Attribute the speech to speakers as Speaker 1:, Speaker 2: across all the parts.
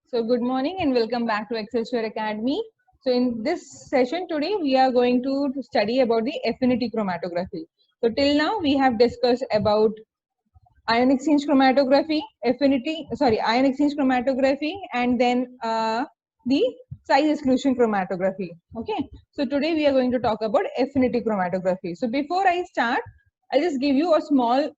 Speaker 1: So good morning and welcome back to Excelsior Academy. So in this session today, we are going to study about the affinity chromatography. So till now we have discussed about ion exchange chromatography, ion exchange chromatography, and then the size exclusion chromatography. Okay. So today we are going to talk about affinity chromatography. So before I start, I'll just give you a small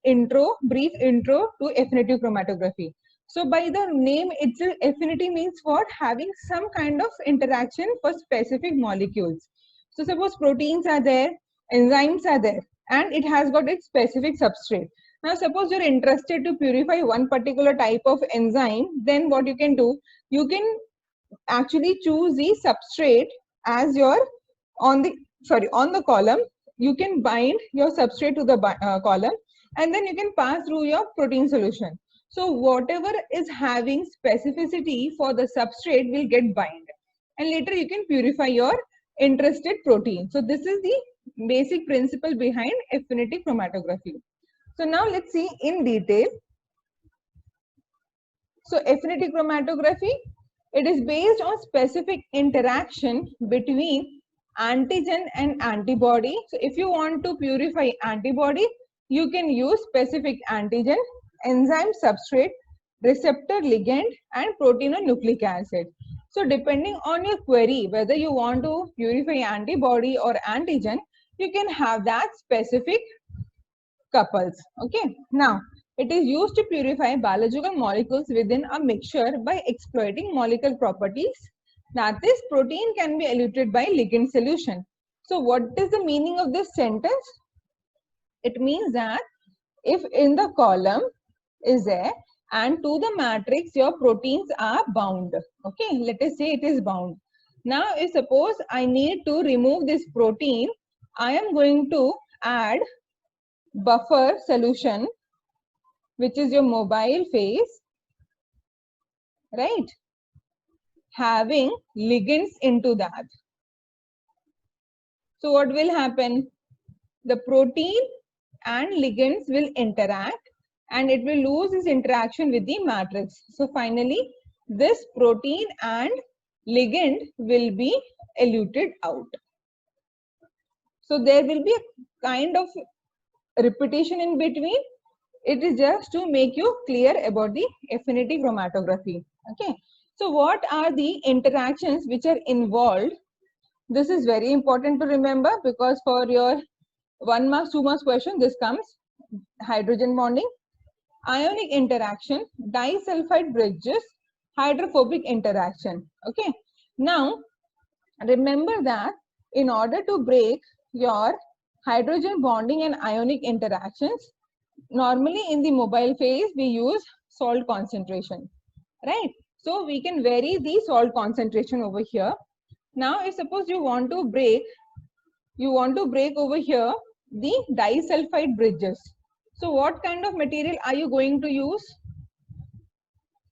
Speaker 1: brief intro to affinity chromatography. So by the name itself, affinity means what? Having some kind of interaction for specific molecules. So suppose proteins are there, enzymes are there, and it has got its specific substrate. Now suppose you're interested to purify one particular type of enzyme, then what you can do, you can actually choose the substrate as your on the column. You can bind your substrate to the column, and then you can pass through your protein solution. So whatever is having specificity for the substrate will get bind, and later you can purify your interested protein. So this is the basic principle behind affinity chromatography. So now let's see in detail. So affinity chromatography, it is based on specific interaction between antigen and antibody. So if you want to purify antibody, you can use specific antigen, enzyme substrate, receptor ligand, and protein or nucleic acid. So depending on your query, whether you want to purify antibody or antigen, you can have that specific couples. Okay. Now, it is used to purify biological molecules within a mixture by exploiting molecular properties. That is, protein can be eluted by ligand solution. So, what is the meaning of this sentence? It means that if in the column is there and to the matrix your proteins are bound. Okay, let us say it is bound. Now, if suppose I need to remove this protein, I am going to add buffer solution, which is your mobile phase, right? Having ligands into that. So what will happen? The protein and ligands will interact and it will lose its interaction with the matrix. So finally, this protein and ligand will be eluted out. So there will be a kind of repetition in between. It is just to make you clear about the affinity chromatography. Okay. So what are the interactions which are involved? This is very important to remember because for your 1 marks, 2 marks question, this comes. Hydrogen bonding, ionic interaction, disulfide bridges, hydrophobic interaction. Okay. Now, remember that in order to break your hydrogen bonding and ionic interactions, normally in the mobile phase, we use salt concentration, right? So we can vary the salt concentration over here. Now, if suppose you want to break over here the disulfide bridges. So what kind of material are you going to use?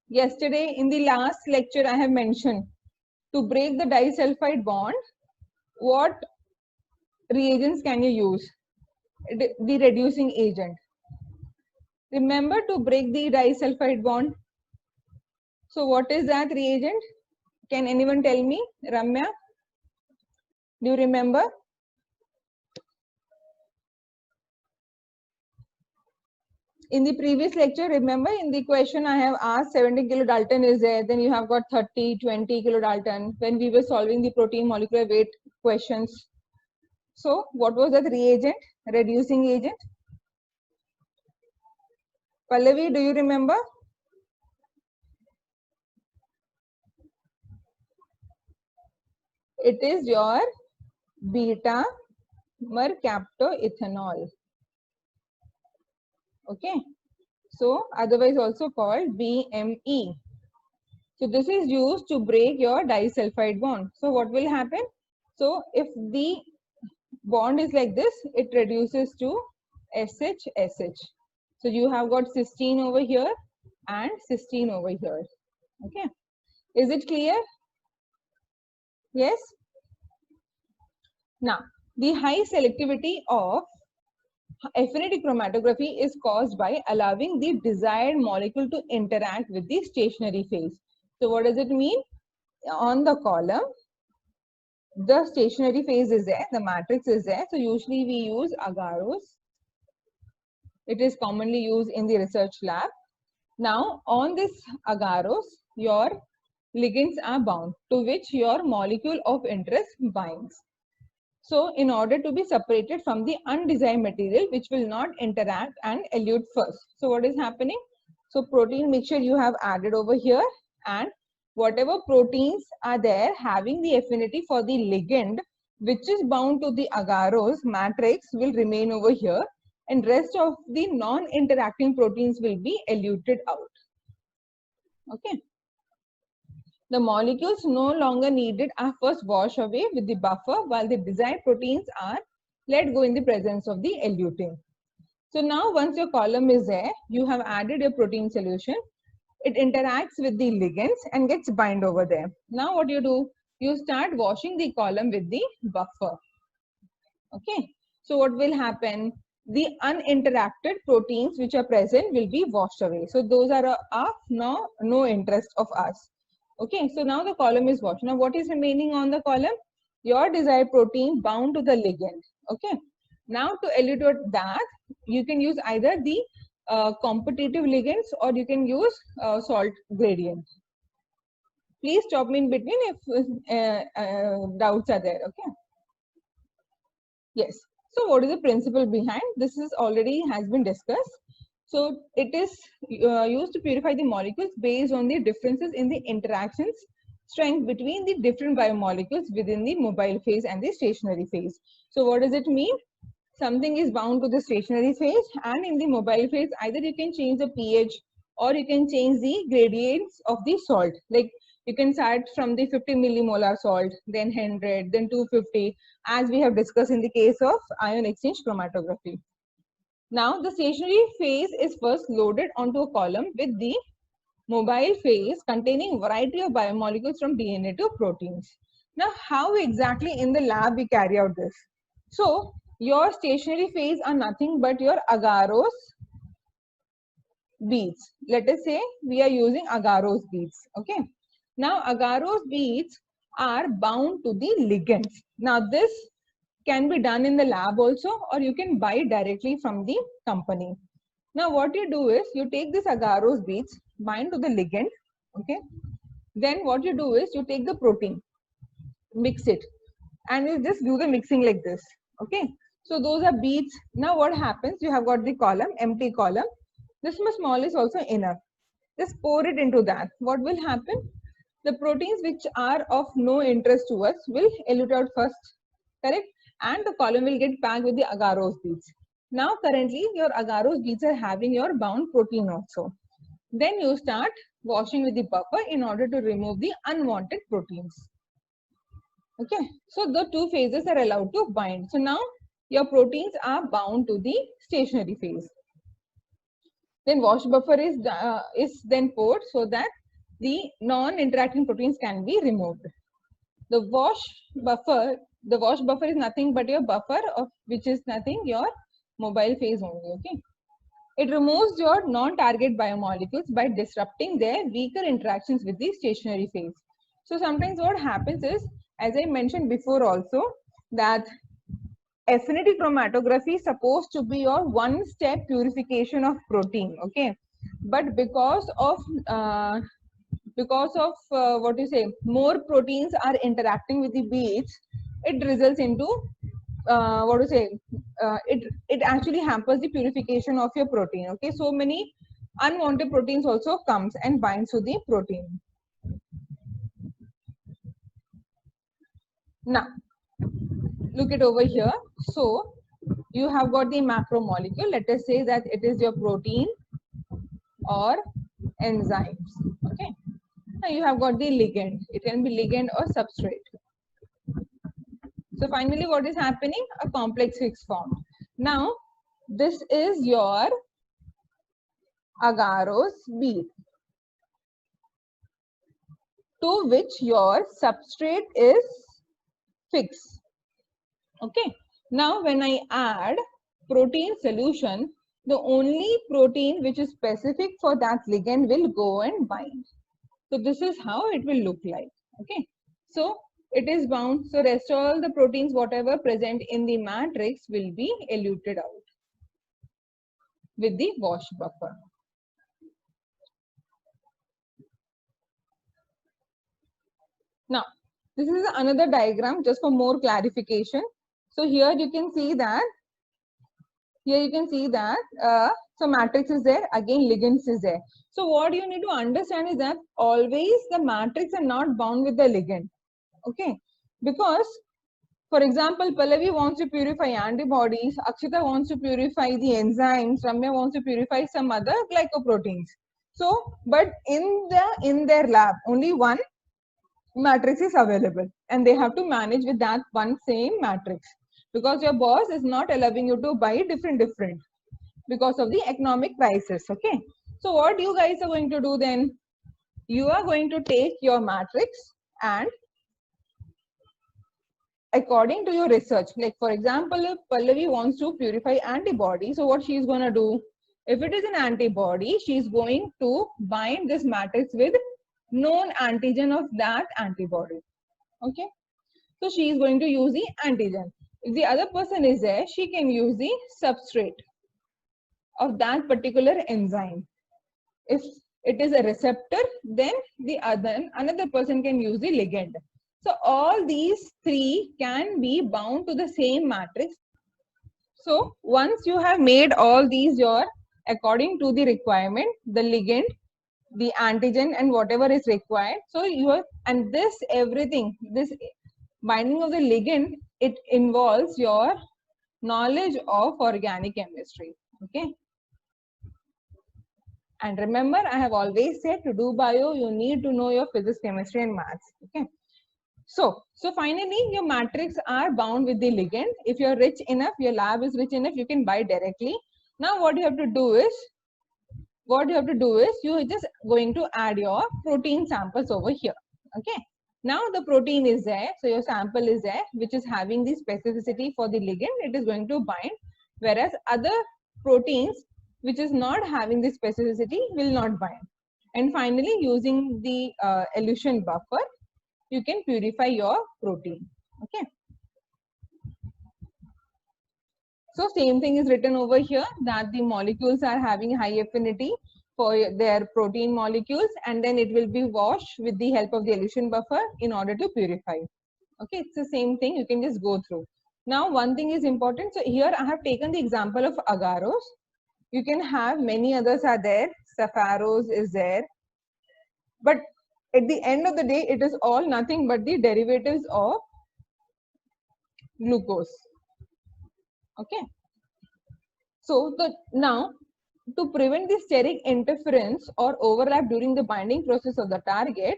Speaker 1: Yesterday in the last lecture, I have mentioned to break the disulfide bond, what reagents can you use? The reducing agent. Remember to break the disulfide bond. So what is that reagent? Can anyone tell me? Ramya, do you remember? In the previous lecture, remember in the question I have asked 70 kilodalton is there, then you have got 30, 20 kilodalton when we were solving the protein molecular weight questions. So what was that reagent, reducing agent? Pallavi, do you remember? It is your beta mercaptoethanol. Okay. So otherwise also called BME. So this is used to break your disulfide bond. So what will happen? So if the bond is like this, it reduces to SH. So you have got cysteine over here and cysteine over here. Okay. Is it clear? Yes. Now, the high selectivity of affinity chromatography is caused by allowing the desired molecule to interact with the stationary phase. So what does it mean? On the column, the stationary phase is there, the matrix is there. So usually we use agarose. It is commonly used in the research lab. Now on this agarose, your ligands are bound to which your molecule of interest binds. So in order to be separated from the undesired material which will not interact and elute first. So what is happening? So protein mixture you have added over here, and whatever proteins are there having the affinity for the ligand which is bound to the agarose matrix will remain over here, and rest of the non-interacting proteins will be eluted out. Okay. The molecules no longer needed are first washed away with the buffer while the desired proteins are let go in the presence of the eluting. So now once your column is there, you have added a protein solution. It interacts with the ligands and gets bind over there. Now what you do? You start washing the column with the buffer. Okay. So what will happen? The uninteracted proteins which are present will be washed away. So those are of no interest of us. Okay, so now the column is washed. Now what is remaining on the column? Your desired protein bound to the ligand. Okay, now to elucidate that, you can use either the competitive ligands or you can use salt gradient. Please stop me in between if doubts are there. Okay. Yes. So what is the principle behind? This is already has been discussed. So it is used to purify the molecules based on the differences in the interactions strength between the different biomolecules within the mobile phase and the stationary phase. So what does it mean? Something is bound to the stationary phase, and in the mobile phase, either you can change the pH or you can change the gradients of the salt. Like you can start from the 50 millimolar salt, then 100, then 250, as we have discussed in the case of ion exchange chromatography. Now the stationary phase is first loaded onto a column with the mobile phase containing variety of biomolecules from DNA to proteins. Now how exactly in the lab we carry out this? So your stationary phase are nothing but your agarose beads. Let us say we are using agarose beads. Okay. Now agarose beads are bound to the ligands. Now this can be done in the lab also, or you can buy directly from the company. Now what you do is you take this agarose beads, bind to the ligand. Okay. Then what you do is you take the protein, mix it, and you just do the mixing like this. Okay. So those are beads. Now what happens? You have got the column, empty column. This much small is also enough. Just pour it into that. What will happen? The proteins which are of no interest to us will elute out first, correct? And the column will get packed with the agarose beads. Now currently your agarose beads are having your bound protein also. Then you start washing with the buffer in order to remove the unwanted proteins. Okay, so the two phases are allowed to bind. So now your proteins are bound to the stationary phase. Then wash buffer is then poured so that the non-interacting proteins can be removed. The wash buffer is nothing but your buffer of which is nothing your mobile phase only. Okay, it removes your non-target biomolecules by disrupting their weaker interactions with the stationary phase. So sometimes what happens is, as I mentioned before also, that affinity chromatography is supposed to be your one-step purification of protein. Okay, but because of what you say, more proteins are interacting with the beads, it results into what to say, it actually hampers the purification of your protein. Okay, so many unwanted proteins also comes and binds to the protein. Now look it over here. So you have got the macromolecule. Let us say that it is your protein or enzymes. Okay, now you have got the ligand. It can be ligand or substrate. So finally what is happening? A complex fix formed. Now this is your agarose bead to which your substrate is fixed. Okay, now when I add protein solution, the only protein which is specific for that ligand will go and bind. So this is how it will look like. Okay. So it is bound. So rest all the proteins, whatever present in the matrix, will be eluted out with the wash buffer. Now, this is another diagram just for more clarification. So here you can see that, so matrix is there, again ligands is there. So what you need to understand is that always the matrix are not bound with the ligand. Okay, because for example, Pallavi wants to purify antibodies, Akshita wants to purify the enzymes, Ramya wants to purify some other glycoproteins. So, but in their lab, only one matrix is available and they have to manage with that one same matrix, because your boss is not allowing you to buy different because of the economic crisis. Okay, so what you guys are going to do then, you are going to take your matrix and according to your research, like for example, if Pallavi wants to purify antibody, so what she is going to do, if it is an antibody, she is going to bind this matrix with known antigen of that antibody. Okay, so she is going to use the antigen. If the other person is there, she can use the substrate of that particular enzyme. If it is a receptor, then another person can use the ligand. So all these three can be bound to the same matrix. So once you have made all these according to the requirement, the ligand, the antigen and whatever is required. So this binding of the ligand, it involves your knowledge of organic chemistry. Okay. And remember, I have always said to do bio, you need to know your physics, chemistry and maths. Okay. So finally, your matrix are bound with the ligand. If you're rich enough, your lab is rich enough, you can buy directly. Now what you have to do is, you're just going to add your protein samples over here. Okay. Now the protein is there. So your sample is there, which is having the specificity for the ligand. It is going to bind. Whereas other proteins, which is not having the specificity, will not bind. And finally, using the elution buffer, you can purify your protein. Okay. So same thing is written over here, that the molecules are having high affinity for their protein molecules, and then it will be washed with the help of the elution buffer in order to purify. Okay, it's the same thing, you can just go through. Now one thing is important. So here I have taken the example of agarose. You can have many others are there. Saccharose is there. But at the end of the day, it is all nothing but the derivatives of glucose. Okay. So now to prevent the steric interference or overlap during the binding process of the target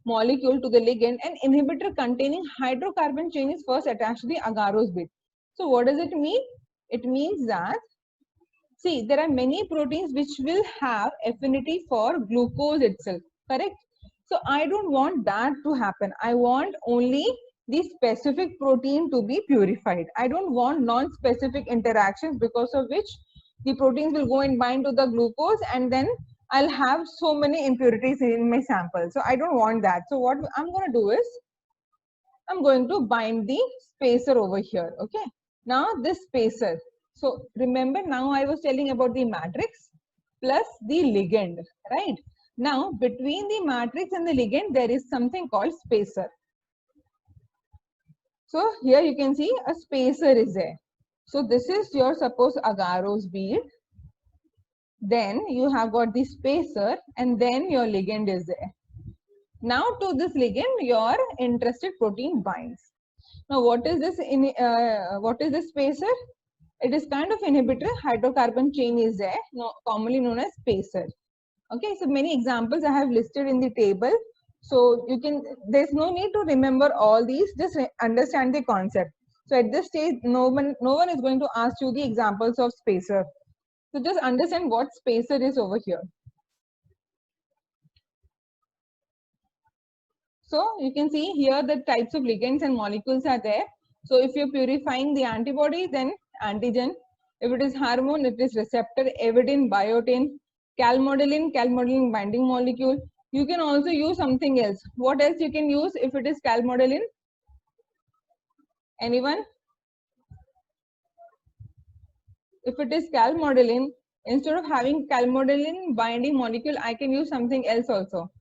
Speaker 1: molecule to the ligand, an inhibitor containing hydrocarbon chain is first attached to the agarose bit. So what does it mean? It means that, see, there are many proteins which will have affinity for glucose itself, correct? So I don't want that to happen. I want only the specific protein to be purified. I don't want non-specific interactions, because of which the proteins will go and bind to the glucose and then I'll have so many impurities in my sample. So I don't want that. So what I'm going to do is, I'm going to bind the spacer over here. Okay. Now this spacer. So remember, now I was telling about the matrix plus the ligand, right? Now between the matrix and the ligand, there is something called spacer. So here you can see a spacer is there. So this is your, suppose, agarose bead. Then you have got the spacer and then your ligand is there. Now to this ligand, your interested protein binds. Now what is this spacer? It is kind of inhibitor. Hydrocarbon chain is there, commonly known as spacer. Okay, so many examples I have listed in the table. So you can, there's no need to remember all these, just understand the concept. So at this stage, no one is going to ask you the examples of spacer. So just understand what spacer is over here. So you can see here the types of ligands and molecules are there. So if you're purifying the antibody, then antigen. If it is hormone, it is receptor, avidin, biotin, calmodulin binding molecule, You can also use something else. What else you can use if it is calmodulin? Anyone? If it is calmodulin, instead of having calmodulin binding molecule, I can use something else also.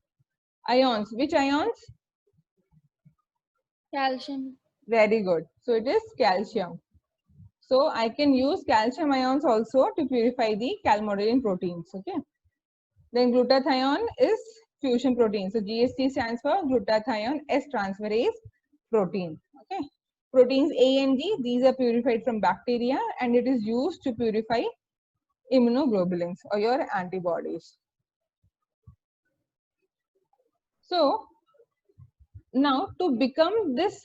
Speaker 1: Ions. Which ions?
Speaker 2: Calcium.
Speaker 1: Very good. So it is calcium. So I can use calcium ions also to purify the calmodulin proteins. Okay. Then glutathione is fusion protein. So GST stands for glutathione S transferase protein. Okay. Proteins A and G, these are purified from bacteria and it is used to purify immunoglobulins or your antibodies. So now to become this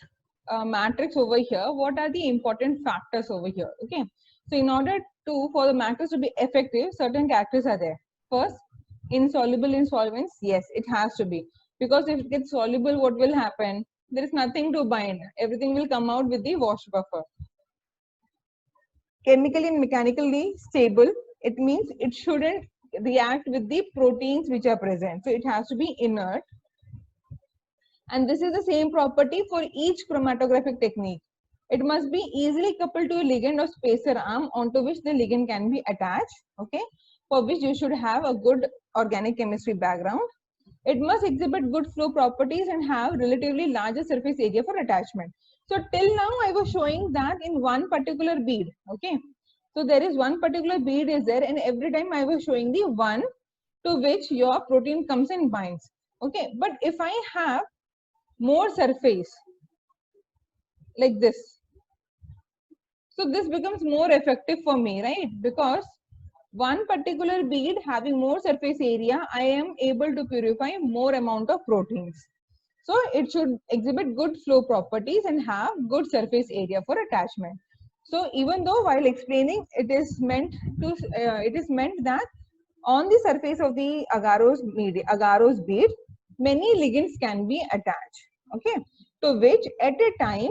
Speaker 1: matrix over here, what are the important factors over here? Okay. So in order for the matrix to be effective, certain characters are there. First, insoluble in solvents. Yes, it has to be, because if it gets soluble, what will happen? There is nothing to bind. Everything will come out with the wash buffer. Chemically and mechanically stable. It means it shouldn't react with the proteins which are present. So it has to be inert. And this is the same property for each chromatographic technique. It must be easily coupled to a ligand or spacer arm onto which the ligand can be attached, okay, for which you should have a good organic chemistry background. It must exhibit good flow properties and have relatively larger surface area for attachment. So till now I was showing that in one particular bead, okay. So there is one particular bead is there, and every time I was showing the one to which your protein comes and binds, okay. But if I have more surface like this, so this becomes more effective for me, right? Because one particular bead having more surface area, I am able to purify more amount of proteins. So it should exhibit good flow properties and have good surface area for attachment. So even though while explaining, it is meant that on the surface of the agarose bead, many ligands can be attached, okay, to which at a time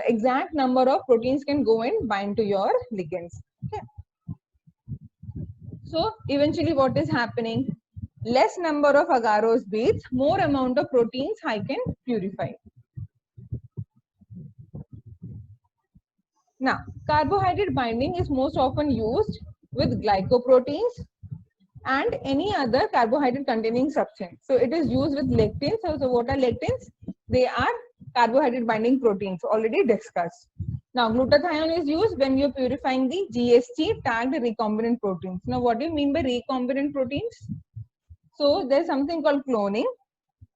Speaker 1: exact number of proteins can go and bind to your ligands. Okay. So eventually what is happening? Less number of agarose beads, more amount of proteins I can purify. Now, carbohydrate binding is most often used with glycoproteins and any other carbohydrate containing substance. So it is used with lectins. So what are lectins? They are carbohydrate binding proteins already discussed. Now glutathione is used when you're purifying the GST tagged recombinant proteins. Now what do you mean by recombinant proteins? So there's something called cloning.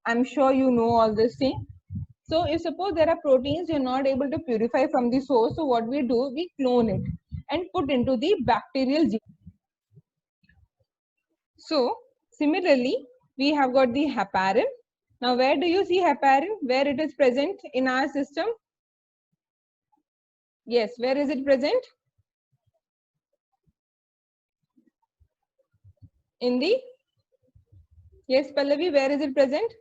Speaker 1: I'm sure you know all this thing. So if suppose there are proteins you're not able to purify from the source, so what we do, we clone it and put into the bacterial gene. So similarly, we have got the heparin. Now where do you see heparin? Where it is present in our system? Yes, where is it present? In the, yes Pallavi, where is it present?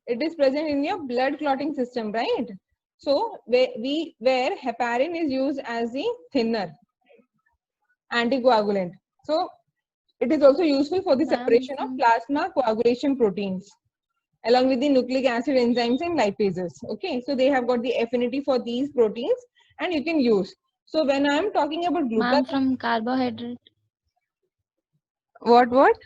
Speaker 1: It is present in your blood clotting system, right? So where heparin is used as the thinner, anticoagulant. So it is also useful for the separation of plasma coagulation proteins along with the nucleic acid enzymes and lipases. Okay, so they have got the affinity for these proteins and you can use. So when I am talking about glutathione,
Speaker 2: Ma'am, from carbohydrate.
Speaker 1: What?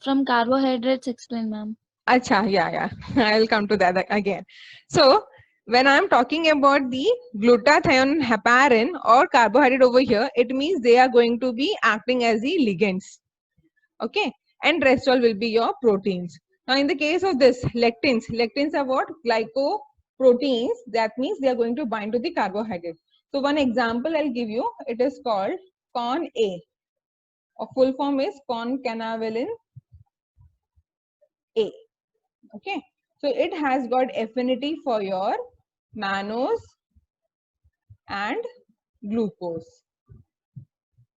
Speaker 2: From carbohydrates, explain, ma'am.
Speaker 1: Acha, yeah. I will come to that again. So when I'm talking about the glutathione, heparin or carbohydrate over here, it means they are going to be acting as the ligands. Okay, and rest all will be your proteins. Now in the case of this lectins are what? Glycoproteins. That means they are going to bind to the carbohydrate. So one example I'll give you. It is called con A. Or full form is concanavalin A. Okay, so it has got affinity for your mannose and glucose.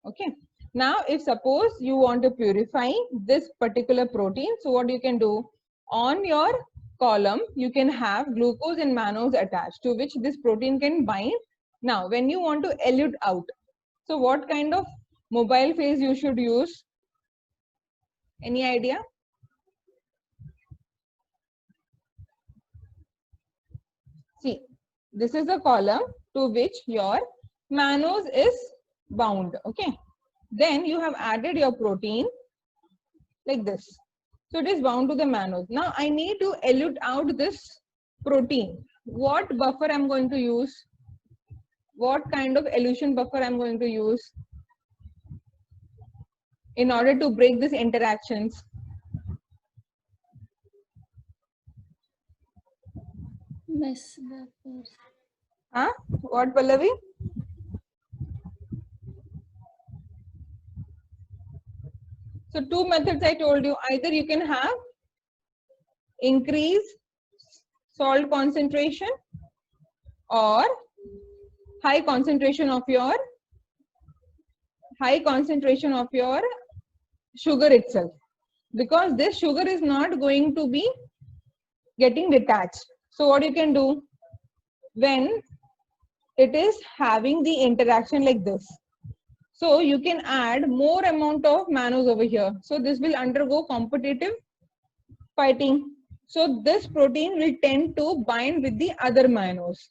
Speaker 1: Okay, now if suppose you want to purify this particular protein, so what you can do, on your column you can have glucose and mannose attached to which this protein can bind. Now when you want to elute out, So what kind of mobile phase you should use? Any idea? See, this is a column to which your mannose is bound. Okay. Then you have added your protein like this. So it is bound to the mannose. Now I need to elute out this protein. What buffer I'm going to use? What kind of elution buffer I'm going to use in order to break these interactions?
Speaker 2: Mess buffers.
Speaker 1: Huh? What, Pallavi? So two methods I told you. Either you can have increase salt concentration or high concentration of your sugar itself, because this sugar is not going to be getting detached. So what you can do when it is having the interaction like this, so you can add more amount of mannose over here. So this will undergo competitive fighting. So this protein will tend to bind with the other mannose,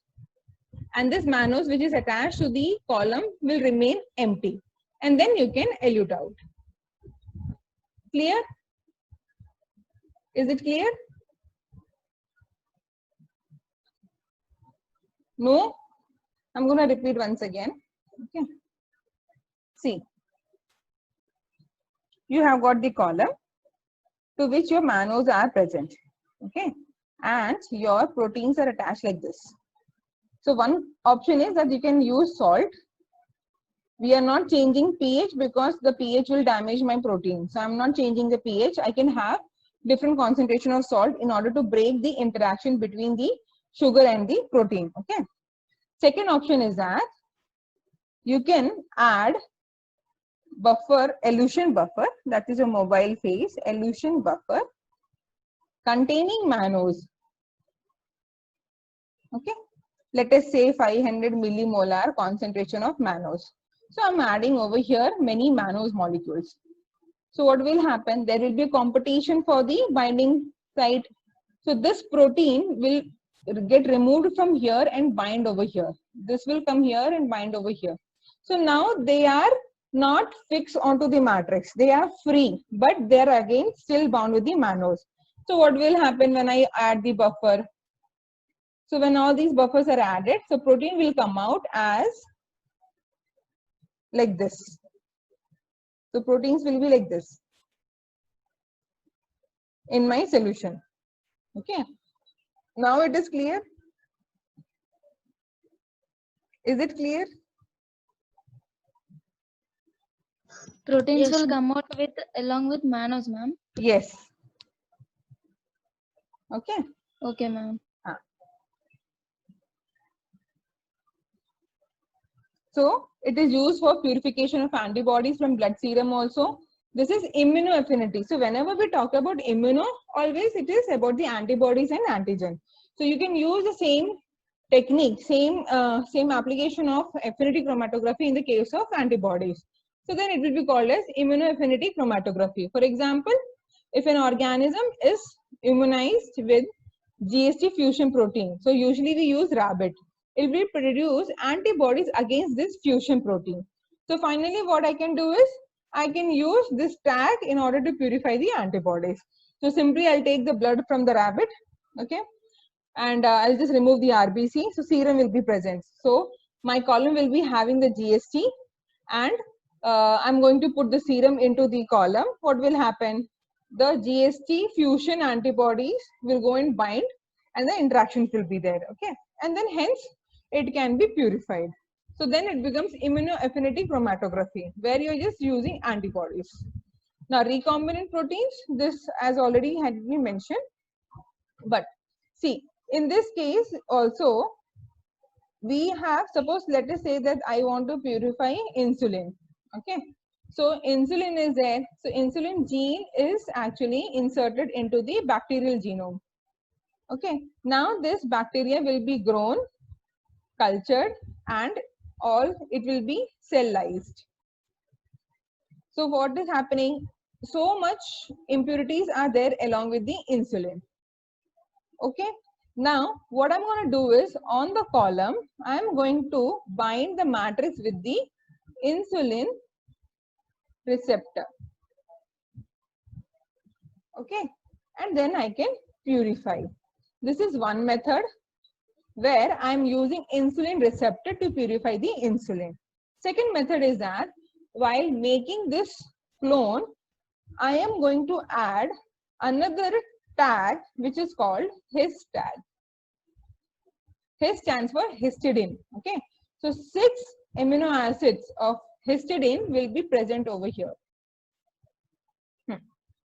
Speaker 1: and this mannose which is attached to the column will remain empty, and then you can elute out. Clear? Is it clear? No? I'm going to repeat once again. Okay. See, you have got the column to which your mannose are present. Okay. And your proteins are attached like this. So one option is that you can use salt. We are not changing pH because the pH will damage my protein. So I'm not changing the pH. I can have different concentration of salt in order to break the interaction between the sugar and the protein. Okay. Second option is that you can add buffer, elution buffer, that is a mobile phase, elution buffer containing mannose. Okay. Let us say 500 millimolar concentration of mannose. So I'm adding over here many mannose molecules. So what will happen? There will be a competition for the binding site. So this protein will get removed from here and bind over here. This will come here and bind over here. So now they are not fixed onto the matrix. They are free, but they are again still bound with the mannose. So what will happen when I add the buffer? So when all these buffers are added, so protein will come out as like this. So proteins will be like this in my solution. Okay. Now it is clear. Is it clear?
Speaker 2: Proteins
Speaker 3: Yes,
Speaker 2: will come out with along with mannose, ma'am.
Speaker 1: Yes. Okay.
Speaker 2: Okay, ma'am.
Speaker 1: So it is used for purification of antibodies from blood serum also. This is immunoaffinity. So whenever we talk about immuno, always it is about the antibodies and antigen. So you can use the same technique, same application of affinity chromatography in the case of antibodies. So then it will be called as immunoaffinity chromatography. For example, if an organism is immunized with GST fusion protein, so usually we use rabbit, it will produce antibodies against this fusion protein. So finally what I can do is I can use this tag in order to purify the antibodies. So simply I'll take the blood from the rabbit, okay, and I'll just remove the RBC, so serum will be present. So my column will be having the GST, and I'm going to put the serum into the column. What will happen? The GST fusion antibodies will go and bind, and the interactions will be there, okay, and then hence it can be purified. So then it becomes immunoaffinity chromatography, where you're just using antibodies. Now recombinant proteins, this as already had been mentioned, but see, in this case also we have, suppose let us say that I want to purify insulin, okay. So insulin is there, so insulin gene is actually inserted into the bacterial genome, okay. Now this bacteria will be grown, cultured and or it will be cell-lysed. So what is happening? So much impurities are there along with the insulin. Okay. Now what I'm going to do is on the column, I'm going to bind the matrix with the insulin receptor. Okay. And then I can purify. This is one method where I'm using insulin receptor to purify the insulin. Second method is that while making this clone, I am going to add another tag which is called his tag. His stands for histidine. Okay. So 6 amino acids of histidine will be present over here.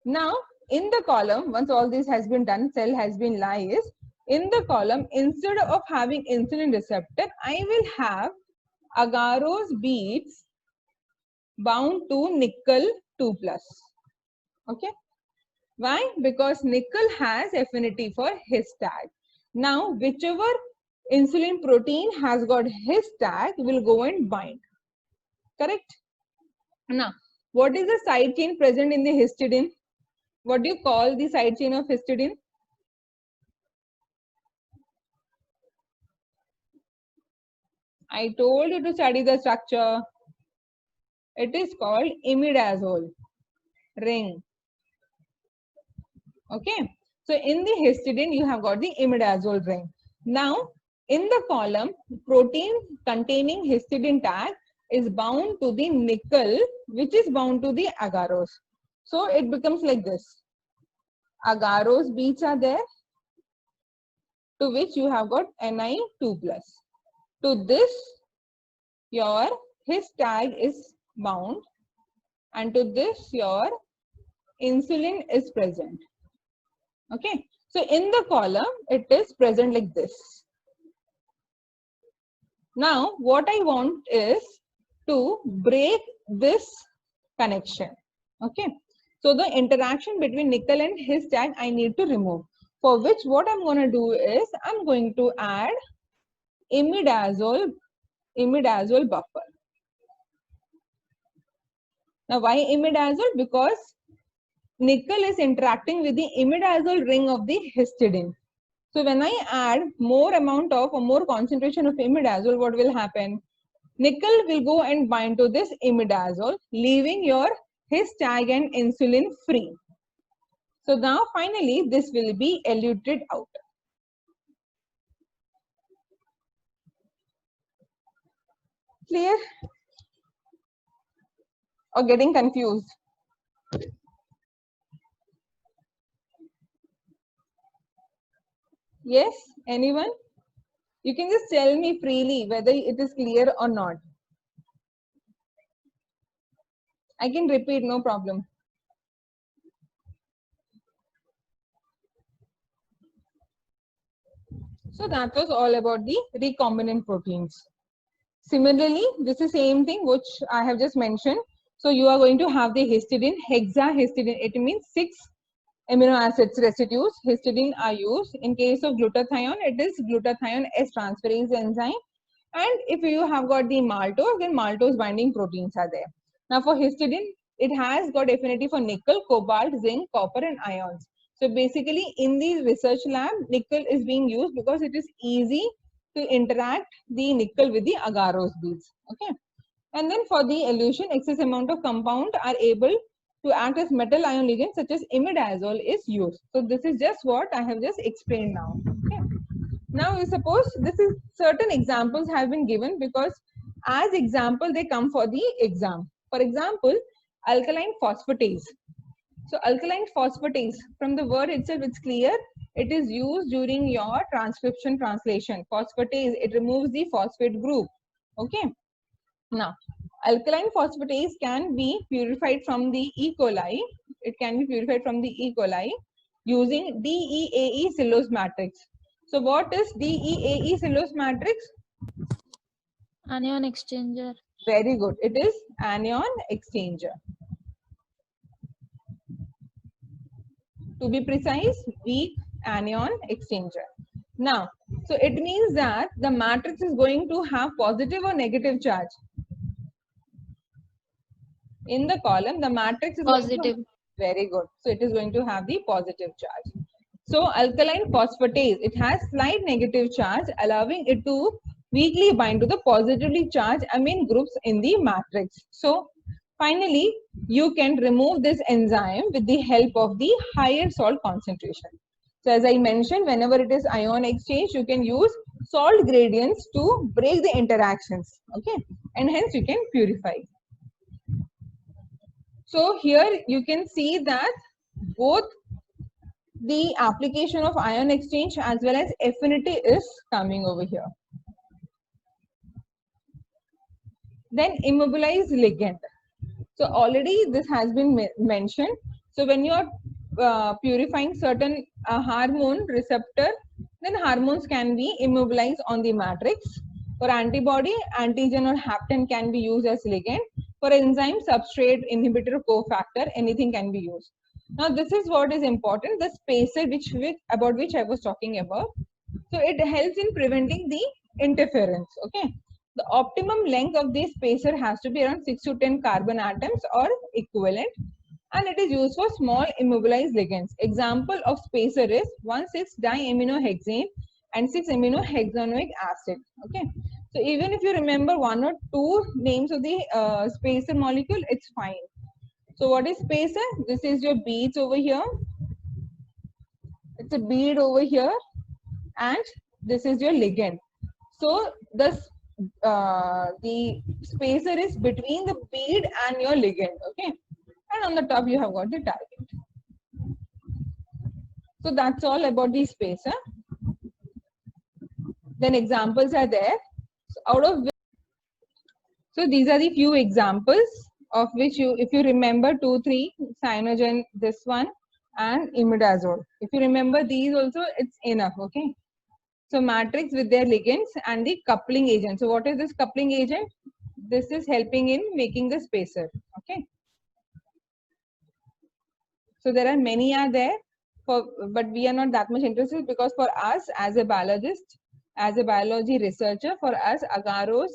Speaker 1: Now in the column, once all this has been done, cell has been lysed, in the column, instead of having insulin receptor, I will have agarose beads bound to nickel 2+. Okay. Why? Because nickel has affinity for his tag. Now, whichever insulin protein has got his tag will go and bind. Correct? Now, what is the side chain present in the histidine? What do you call the side chain of histidine? I told you to study the structure. It is called imidazole ring. Okay. So in the histidine, you have got the imidazole ring. Now, in the column, protein containing histidine tag is bound to the nickel, which is bound to the agarose. So it becomes like this. Agarose beads are there, to which you have got Ni2+. To this, your his tag is bound, and to this, your insulin is present. Okay. So in the column, it is present like this. Now, what I want is to break this connection. Okay. So the interaction between nickel and his tag I need to remove. For which what I'm going to do is I'm going to add imidazole buffer. Now why imidazole? Because nickel is interacting with the imidazole ring of the histidine. So when I add more amount of or more concentration of imidazole, what will happen? Nickel will go and bind to this imidazole, leaving your his tag and insulin free. So now finally this will be eluted out. Clear? Or getting confused? Yes, anyone? You can just tell me freely whether it is clear or not. I can repeat, no problem. So that was all about the recombinant proteins. Similarly, this is the same thing which I have just mentioned. So you are going to have the histidine, hexahistidine. It means 6 amino acids residues. Histidine are used. In case of glutathione, it is glutathione S transferase enzyme. And if you have got the maltose, then maltose binding proteins are there. Now for histidine, it has got affinity for nickel, cobalt, zinc, copper and ions. So basically in the research lab, nickel is being used because it is easy to interact the nickel with the agarose beads. Okay. And then for the elution, excess amount of compound are able to act as metal ion ligands such as imidazole is used. So this is just what I have just explained now. Okay. Now you suppose this is certain examples have been given because as example they come for the exam. For example, alkaline phosphatase. So alkaline phosphatase, from the word itself it's clear, it is used during your transcription translation. Phosphatase, it removes the phosphate group. Okay. Now, alkaline phosphatase can be purified from the E. coli. It can be purified from the E. coli using DEAE Cellose matrix. So what is DEAE Cellose matrix?
Speaker 2: Anion exchanger.
Speaker 1: Very good. It is anion exchanger. To be precise, weak anion exchanger. Now, So it means that the matrix is going to have positive or negative charge. In the column, the matrix is
Speaker 2: Positive.
Speaker 1: very good. So it is going to have the positive charge. So alkaline phosphatase, it has slight negative charge, allowing it to weakly bind to the positively charged amine groups in the matrix. So finally, you can remove this enzyme with the help of the higher salt concentration. So as I mentioned, whenever it is ion exchange, you can use salt gradients to break the interactions. Okay, and hence you can purify. So here you can see that both the application of ion exchange as well as affinity is coming over here. Then immobilized ligand. So already this has been mentioned. So when you are purifying certain hormone receptor, then hormones can be immobilized on the matrix. For antibody, antigen or hapten can be used as ligand. For enzyme, substrate, inhibitor, cofactor, anything can be used. Now this is what is important, the spacer about which I was talking about. So it helps in preventing the interference. Okay. The optimum length of this spacer has to be around 6 to 10 carbon atoms or equivalent, and it is used for small immobilized ligands. Example of spacer is 1,6-diaminohexane and 6-aminohexanoic acid. Okay. So even if you remember one or two names of the spacer molecule, it's fine. So what is spacer? This is your beads over here. It's a bead over here, and this is your ligand. So the spacer is between the bead and your ligand. Okay, and on the top you have got the target. So that's all about the spacer. Then examples are there. So out of which, so these are the few examples of which you, if you remember 2, 3, cyanogen, this one, and imidazole. If you remember these also, it's enough. Okay. So matrix with their ligands and the coupling agent. So what is this coupling agent? This is helping in making the spacer. Okay. So there are many are there, but we are not that much interested, because for us as a biologist, as a biology researcher, for us agarose,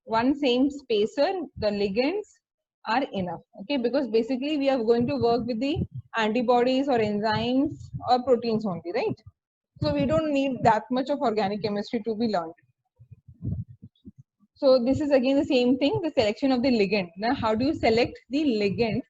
Speaker 1: one same spacer, the ligands are enough. Okay, because basically we are going to work with the antibodies or enzymes or proteins only, right? So we don't need that much of organic chemistry to be learned. So this is again the same thing, the selection of the ligand. Now how do you select the ligand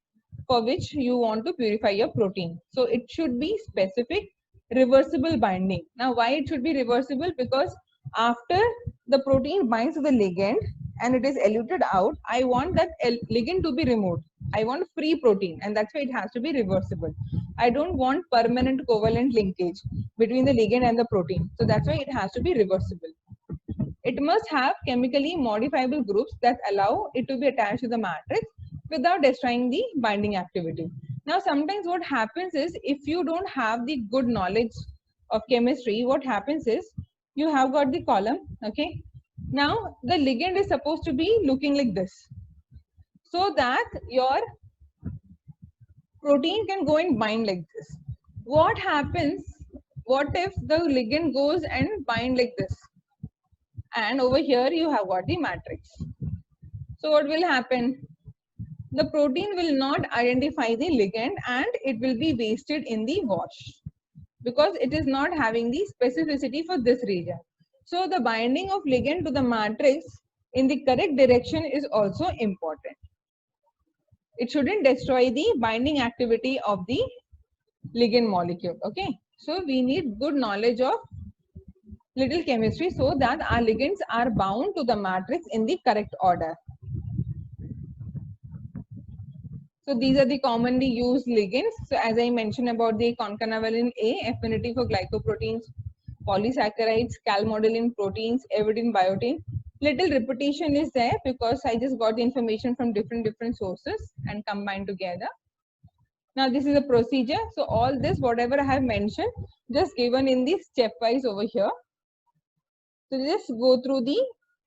Speaker 1: for which you want to purify your protein? So it should be specific, reversible binding. Now why it should be reversible? Because after the protein binds to the ligand and it is eluted out, I want that ligand to be removed. I want free protein, and that's why it has to be reversible. I don't want permanent covalent linkage between the ligand and the protein. So that's why it has to be reversible. It must have chemically modifiable groups that allow it to be attached to the matrix without destroying the binding activity. Now, sometimes what happens is, if you don't have the good knowledge of chemistry, what happens is you have got the column. Okay. Now, the ligand is supposed to be looking like this, so that your protein can go and bind like this. What happens? What if the ligand goes and bind like this? And over here you have got the matrix. So what will happen? The protein will not identify the ligand and it will be wasted in the wash, because it is not having the specificity for this region. So the binding of ligand to the matrix in the correct direction is also important. It shouldn't destroy the binding activity of the ligand molecule. Okay. So we need good knowledge of little chemistry so that our ligands are bound to the matrix in the correct order. So these are the commonly used ligands. So as I mentioned about the concanavalin A, affinity for glycoproteins, polysaccharides, calmodulin proteins, avidin biotin. Little repetition is there because I just got the information from different sources and combined together. Now this is a procedure. So all this, whatever I have mentioned, just given in the stepwise over here. So just go through the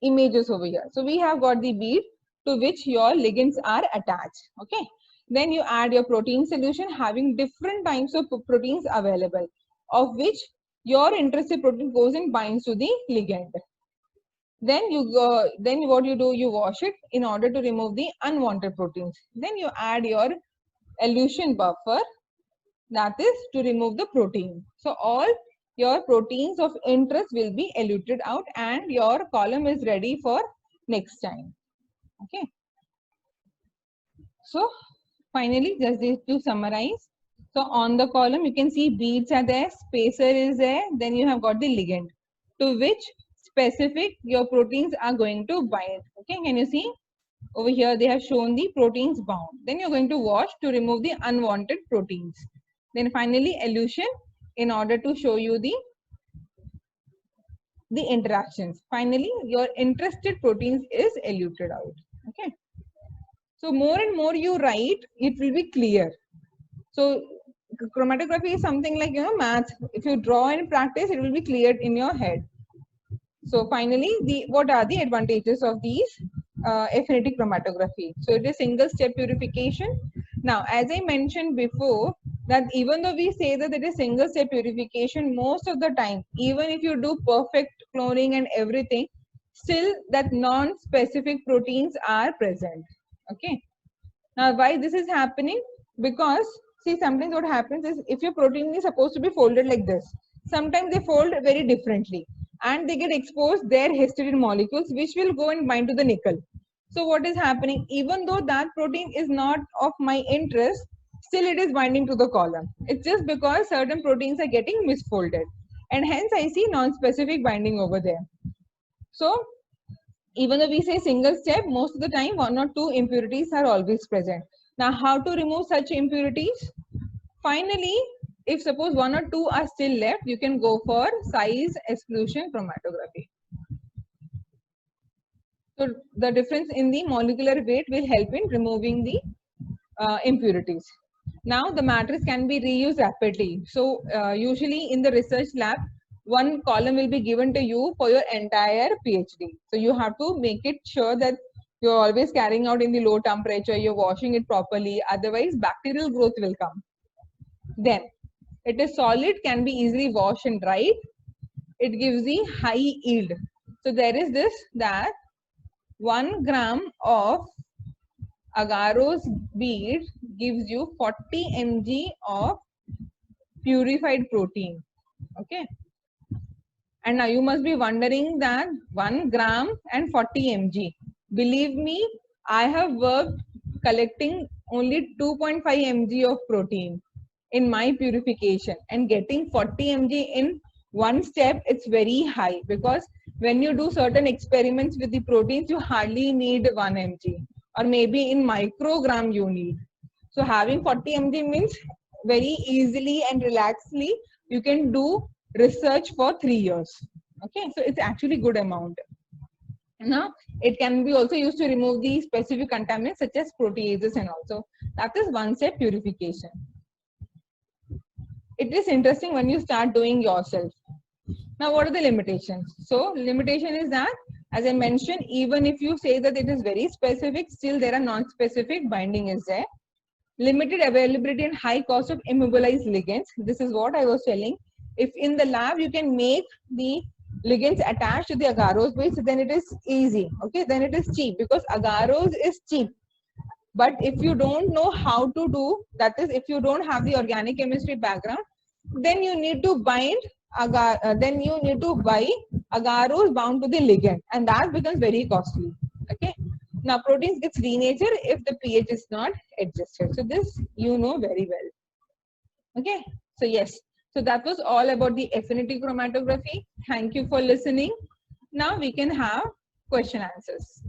Speaker 1: images over here. So we have got the bead to which your ligands are attached. Okay. Then you add your protein solution having different types of proteins available, of which your interested protein goes and binds to the ligand. Then what you do, you wash it in order to remove the unwanted proteins. Then you add your elution buffer, that is to remove the protein. So all your proteins of interest will be eluted out and your column is ready for next time. Okay. So finally, just to summarize. So on the column, you can see beads are there, spacer is there, then you have got the ligand to which specific your proteins are going to bind. Okay, can you see? Over here, they have shown the proteins bound. Then you're going to wash to remove the unwanted proteins. Then finally, elution in order to show you the interactions. Finally, your interested proteins is eluted out. Okay. So more and more you write, it will be clear. So chromatography is something like, math. If you draw and practice, it will be cleared in your head. So finally, what are the advantages of these affinity chromatography? So it is single step purification. Now, as I mentioned before, that even though we say that it is single step purification, most of the time, even if you do perfect cloning and everything, still that non-specific proteins are present. Okay. Now, why this is happening? Because see, sometimes what happens is if your protein is supposed to be folded like this, sometimes they fold very differently and they get exposed their histidine molecules which will go and bind to the nickel. So what is happening? Even though that protein is not of my interest, still it is binding to the column. It's just because certain proteins are getting misfolded and hence I see non-specific binding over there. So even though we say single step, most of the time 1 or 2 impurities are always present. Now, how to remove such impurities? Finally, if suppose 1 or 2 are still left, you can go for size exclusion chromatography. So the difference in the molecular weight will help in removing the impurities. Now the matrix can be reused rapidly. So usually in the research lab, one column will be given to you for your entire PhD. So you have to make it sure that you're always carrying out in the low temperature, you're washing it properly, otherwise bacterial growth will come. Then it is solid, can be easily washed and dried. It gives the high yield. So there is this, that 1 gram of agarose bead gives you 40 mg of purified protein. Okay. And now you must be wondering that 1 gram and 40 mg. Believe me, I have worked collecting only 2.5 mg of protein in my purification, and getting 40 mg in one step, it's very high, because when you do certain experiments with the proteins, you hardly need 1 mg, or maybe in microgram you need. So having 40 mg means very easily and relaxedly you can do research for 3 years. Okay, so it's actually good amount. Now it can be also used to remove the specific contaminants such as proteases, and also that is one step purification. It is interesting when you start doing yourself. Now what are the limitations? So limitation is that, as I mentioned, even if you say that it is very specific, still there are non-specific binding is there. Limited availability and high cost of immobilized ligands. This is what I was telling. If in the lab you can make the ligands attached to the agarose base, then it is easy. Okay, then it is cheap, because agarose is cheap. But if you don't know how to do, that is, if you don't have the organic chemistry background, then you need to bind then you need to buy agarose bound to the ligand, and that becomes very costly. Okay. Now proteins gets denatured if the pH is not adjusted. So this you know very well. Okay. So yes. So that was all about the affinity chromatography. Thank you for listening. Now we can have question answers.